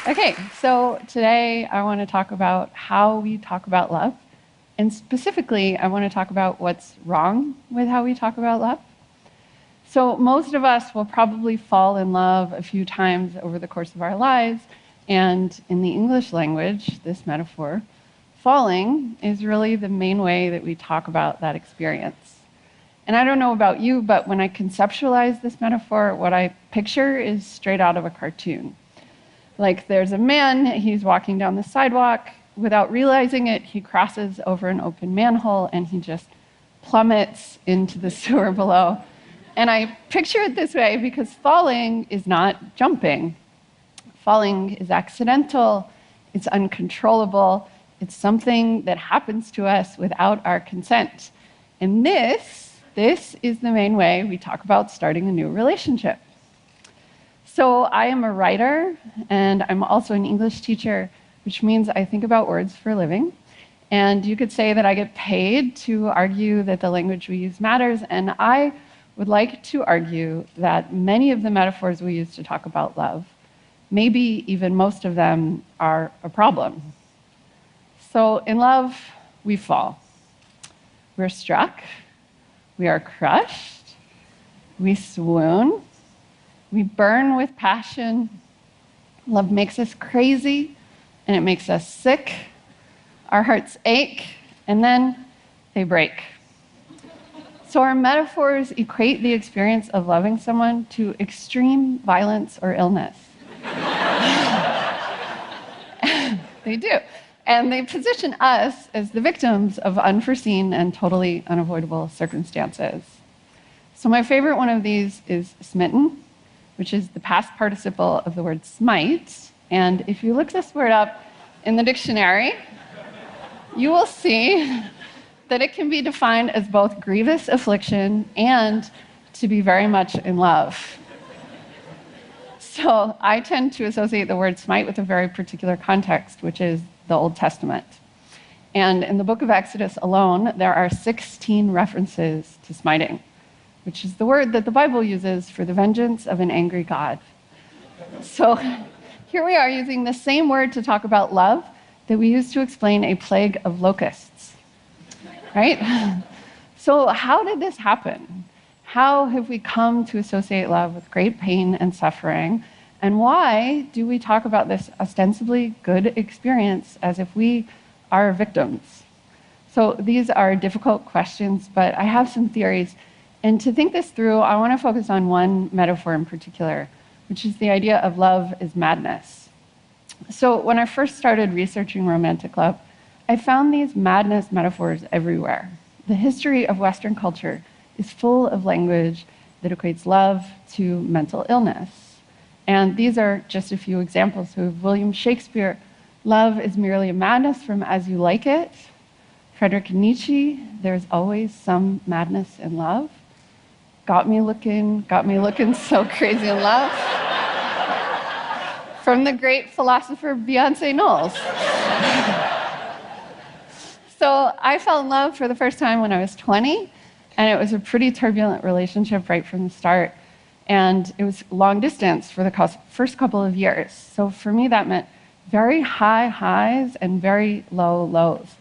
Okay, so today I want to talk about how we talk about love. And specifically, I want to talk about what's wrong with how we talk about love. So most of us will probably fall in love a few times over the course of our lives. And in the English language, this metaphor, falling is really the main way that we talk about that experience. And I don't know about you, but when I conceptualize this metaphor, what I picture is straight out of a cartoon. Like there's a man, he's walking down the sidewalk. Without realizing it, he crosses over an open manhole and he just plummets into the sewer below. And I picture it this way because falling is not jumping. Falling is accidental, it's uncontrollable, it's something that happens to us without our consent. And this is the main way we talk about starting a new relationship. So I am a writer, and I'm also an English teacher, which means I think about words for a living. And you could say that I get paid to argue that the language we use matters, and I would like to argue that many of the metaphors we use to talk about love, maybe even most of them, are a problem. So in love, we fall. We're struck. We are crushed. We swoon. We burn with passion. Love makes us crazy, and it makes us sick. Our hearts ache, and then they break. So our metaphors equate the experience of loving someone to extreme violence or illness. They do. And they position us as the victims of unforeseen and totally unavoidable circumstances. So my favorite one of these is smitten, which is the past participle of the word smite. And if you look this word up in the dictionary, you will see that it can be defined as both grievous affliction and to be very much in love. So I tend to associate the word smite with a very particular context, which is the Old Testament. And in the book of Exodus alone, there are 16 references to smiting, which is the word that the Bible uses for the vengeance of an angry God. So here we are using the same word to talk about love that we use to explain a plague of locusts, right? So how did this happen? How have we come to associate love with great pain and suffering? And why do we talk about this ostensibly good experience as if we are victims? So these are difficult questions, but I have some theories. And to think this through, I want to focus on one metaphor in particular, which is the idea of love is madness. So when I first started researching romantic love, I found these madness metaphors everywhere. The history of Western culture is full of language that equates love to mental illness. And these are just a few examples. So William Shakespeare, love is merely a madness from As You Like It. Friedrich Nietzsche, there's always some madness in love. Got me looking so crazy in love. From the great philosopher Beyonce Knowles. So I fell in love for the first time when I was 20, and it was a pretty turbulent relationship right from the start. And it was long distance for the first couple of years. So for me, that meant very high highs and very low lows.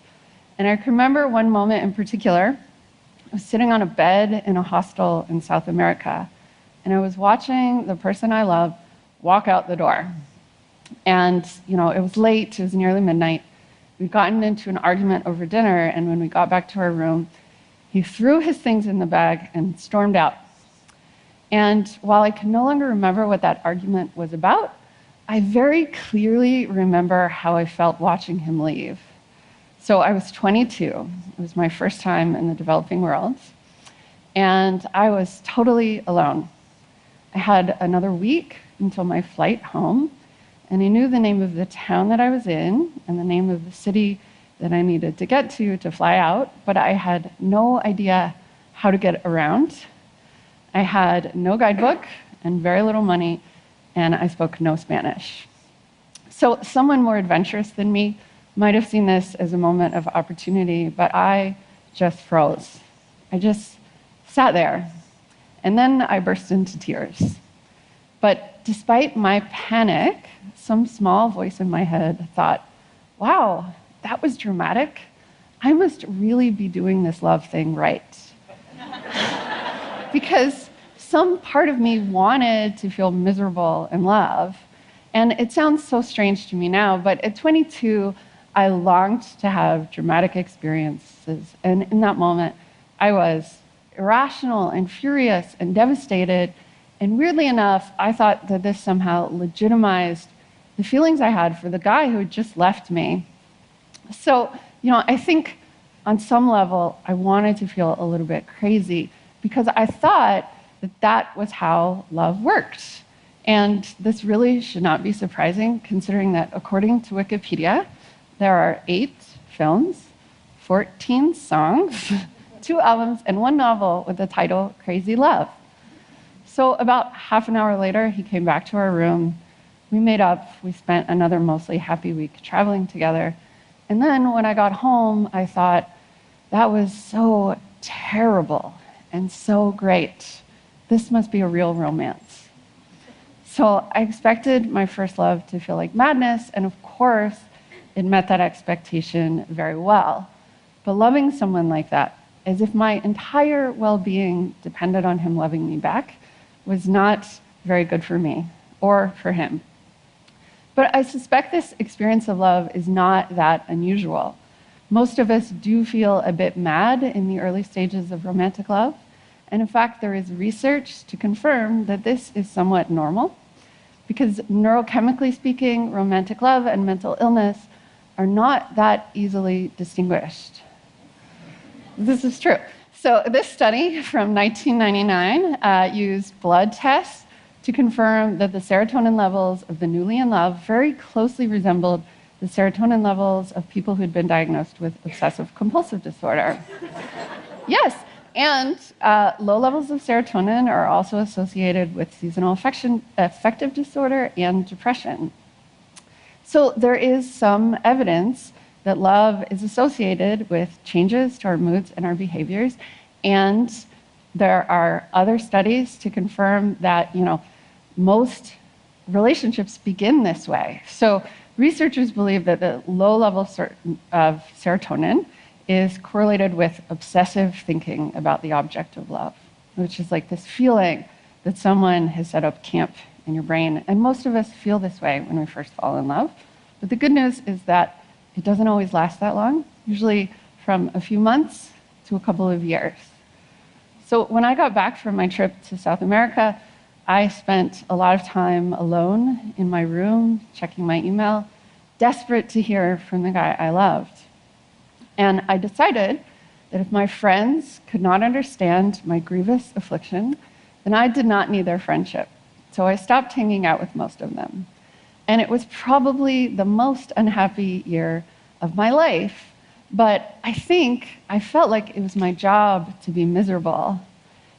And I can remember one moment in particular. I was sitting on a bed in a hostel in South America, and I was watching the person I love walk out the door. And, it was late, it was nearly midnight. We'd gotten into an argument over dinner, and when we got back to our room, he threw his things in the bag and stormed out. And while I can no longer remember what that argument was about, I very clearly remember how I felt watching him leave. So I was 22. It was my first time in the developing world. And I was totally alone. I had another week until my flight home, and I knew the name of the town that I was in and the name of the city that I needed to get to fly out, but I had no idea how to get around. I had no guidebook and very little money, and I spoke no Spanish. So someone more adventurous than me might have seen this as a moment of opportunity, but I just froze. I just sat there, and then I burst into tears. But despite my panic, some small voice in my head thought, wow, that was dramatic. I must really be doing this love thing right. Because some part of me wanted to feel miserable in love. And it sounds so strange to me now, but at 22, I longed to have dramatic experiences. And in that moment, I was irrational and furious and devastated. And weirdly enough, I thought that this somehow legitimized the feelings I had for the guy who had just left me. So, I think on some level, I wanted to feel a little bit crazy because I thought that that was how love worked. And this really should not be surprising, considering that according to Wikipedia, there are 8 films, 14 songs, 2 albums, and 1 novel with the title Crazy Love. So about half an hour later, he came back to our room. We made up. We spent another mostly happy week traveling together. And then when I got home, I thought, that was so terrible and so great. This must be a real romance. So I expected my first love to feel like madness, and of course, it met that expectation very well. But loving someone like that, as if my entire well-being depended on him loving me back, was not very good for me or for him. But I suspect this experience of love is not that unusual. Most of us do feel a bit mad in the early stages of romantic love. And in fact, there is research to confirm that this is somewhat normal, because neurochemically speaking, romantic love and mental illness are not that easily distinguished. This is true. So this study from 1999 used blood tests to confirm that the serotonin levels of the newly in love very closely resembled the serotonin levels of people who'd been diagnosed with obsessive compulsive disorder. Yes, and low levels of serotonin are also associated with seasonal affective disorder and depression. So there is some evidence that love is associated with changes to our moods and our behaviors, and there are other studies to confirm that, most relationships begin this way. So researchers believe that the low level of serotonin is correlated with obsessive thinking about the object of love, which is like this feeling that someone has set up camp in your brain. And most of us feel this way when we first fall in love. But the good news is that it doesn't always last that long, usually from a few months to a couple of years. So when I got back from my trip to South America, I spent a lot of time alone in my room, checking my email, desperate to hear from the guy I loved. And I decided that if my friends could not understand my grievous affliction, then I did not need their friendship. So I stopped hanging out with most of them. And it was probably the most unhappy year of my life. But I think I felt like it was my job to be miserable.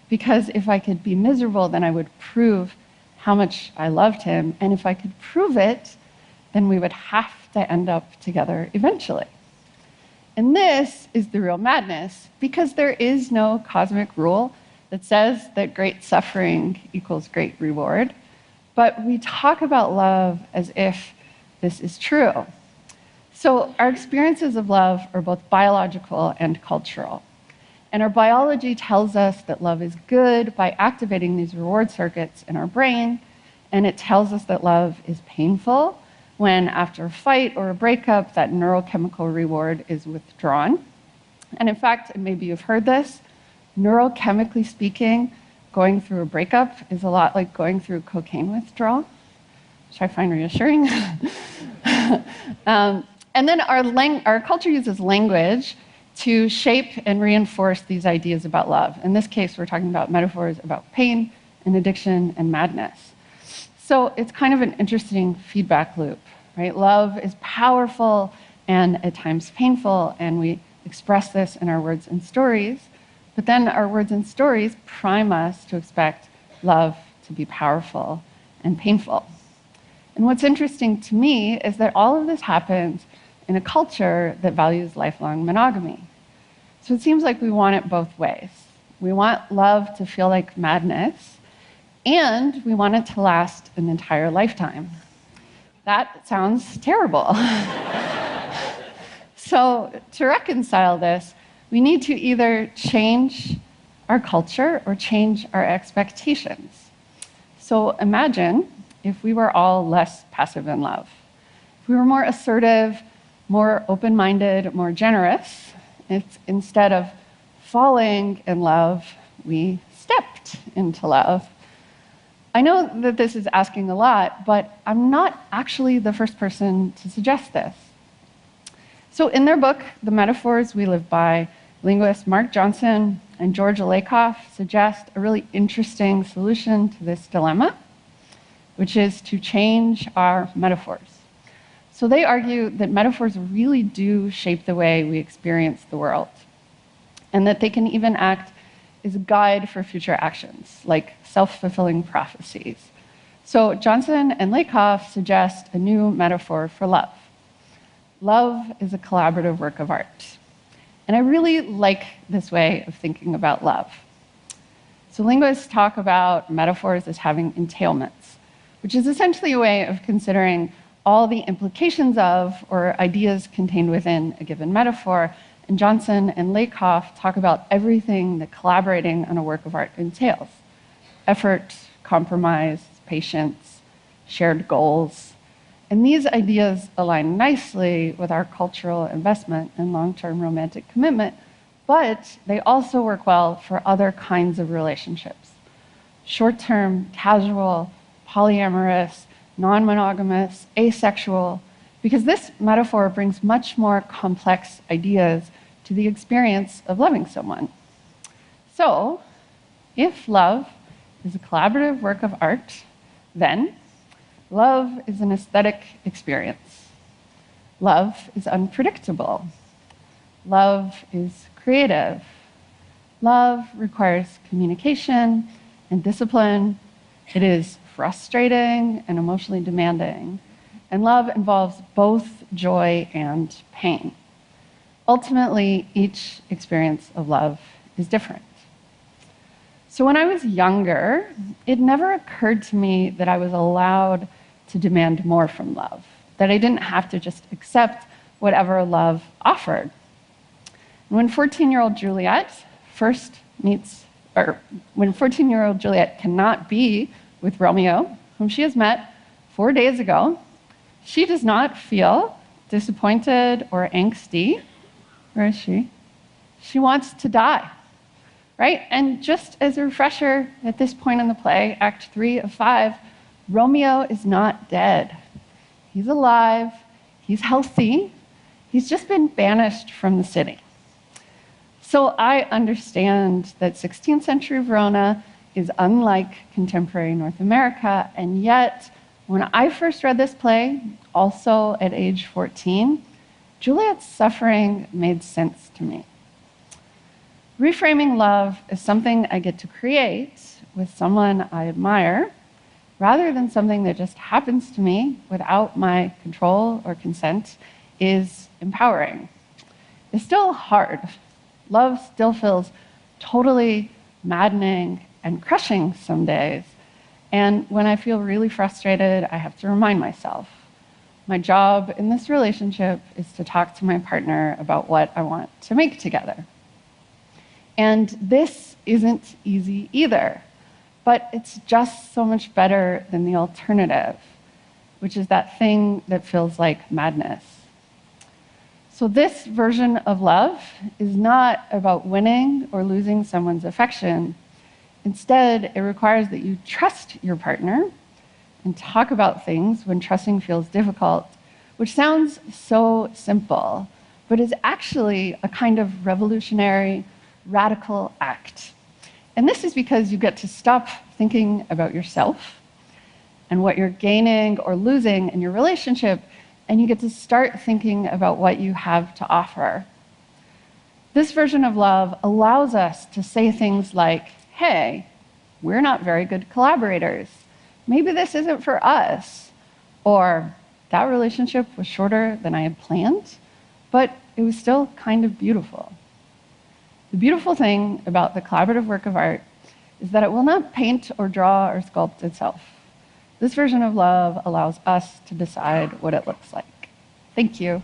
Because if I could be miserable, then I would prove how much I loved him. And if I could prove it, then we would have to end up together eventually. And this is the real madness, because there is no cosmic rule that says that great suffering equals great reward. But we talk about love as if this is true. So our experiences of love are both biological and cultural. And our biology tells us that love is good by activating these reward circuits in our brain. And it tells us that love is painful when, after a fight or a breakup, that neurochemical reward is withdrawn. And in fact, and maybe you've heard this, neurochemically speaking, going through a breakup is a lot like going through cocaine withdrawal, which I find reassuring. And then our culture uses language to shape and reinforce these ideas about love. In this case, we're talking about metaphors about pain and addiction and madness. So it's kind of an interesting feedback loop, right? Love is powerful and at times painful, and we express this in our words and stories. But then our words and stories prime us to expect love to be powerful and painful. And what's interesting to me is that all of this happens in a culture that values lifelong monogamy. So it seems like we want it both ways. We want love to feel like madness, And we want it to last an entire lifetime. That sounds terrible. So to reconcile this, we need to either change our culture or change our expectations. So imagine if we were all less passive in love. If we were more assertive, more open-minded, more generous, instead of falling in love, we stepped into love. I know that this is asking a lot, but I'm not actually the first person to suggest this. So in their book, The Metaphors We Live By, linguists Mark Johnson and George Lakoff suggest a really interesting solution to this dilemma, which is to change our metaphors. So they argue that metaphors really do shape the way we experience the world, and that they can even act as a guide for future actions, like self-fulfilling prophecies. So Johnson and Lakoff suggest a new metaphor for love. Love is a collaborative work of art. And I really like this way of thinking about love. So linguists talk about metaphors as having entailments, which is essentially a way of considering all the implications of or ideas contained within a given metaphor. And Johnson and Lakoff talk about everything that collaborating on a work of art entails: effort, compromise, patience, shared goals. And these ideas align nicely with our cultural investment in long-term romantic commitment, but they also work well for other kinds of relationships: short-term, casual, polyamorous, non-monogamous, asexual, because this metaphor brings much more complex ideas to the experience of loving someone. So, if love is a collaborative work of art, then love is an aesthetic experience. Love is unpredictable. Love is creative. Love requires communication and discipline. It is frustrating and emotionally demanding. And love involves both joy and pain. Ultimately, each experience of love is different. So when I was younger, it never occurred to me that I was allowed to demand more from love, that I didn't have to just accept whatever love offered. And when 14-year-old Juliet when 14-year-old Juliet cannot be with Romeo, whom she has met 4 days ago, she does not feel disappointed or angsty. Where is she? She wants to die, right? And just as a refresher, at this point in the play, Act 3 of 5, Romeo is not dead. He's alive, he's healthy, he's just been banished from the city. So I understand that 16th century Verona is unlike contemporary North America, and yet when I first read this play, also at age 14, Juliet's suffering made sense to me. Reframing love is something I get to create with someone I admire, rather than something that just happens to me without my control or consent, is empowering. It's still hard. Love still feels totally maddening and crushing some days. And when I feel really frustrated, I have to remind myself, my job in this relationship is to talk to my partner about what I want to make together. And this isn't easy either, but it's just so much better than the alternative, which is that thing that feels like madness. So this version of love is not about winning or losing someone's affection. Instead, it requires that you trust your partner and talk about things when trusting feels difficult, which sounds so simple, but is actually a kind of revolutionary, radical act. And this is because you get to stop thinking about yourself and what you're gaining or losing in your relationship, and you get to start thinking about what you have to offer. This version of love allows us to say things like, hey, we're not very good collaborators. Maybe this isn't for us. Or, that relationship was shorter than I had planned, but it was still kind of beautiful. The beautiful thing about the collaborative work of art is that it will not paint or draw or sculpt itself. This version of love allows us to decide what it looks like. Thank you.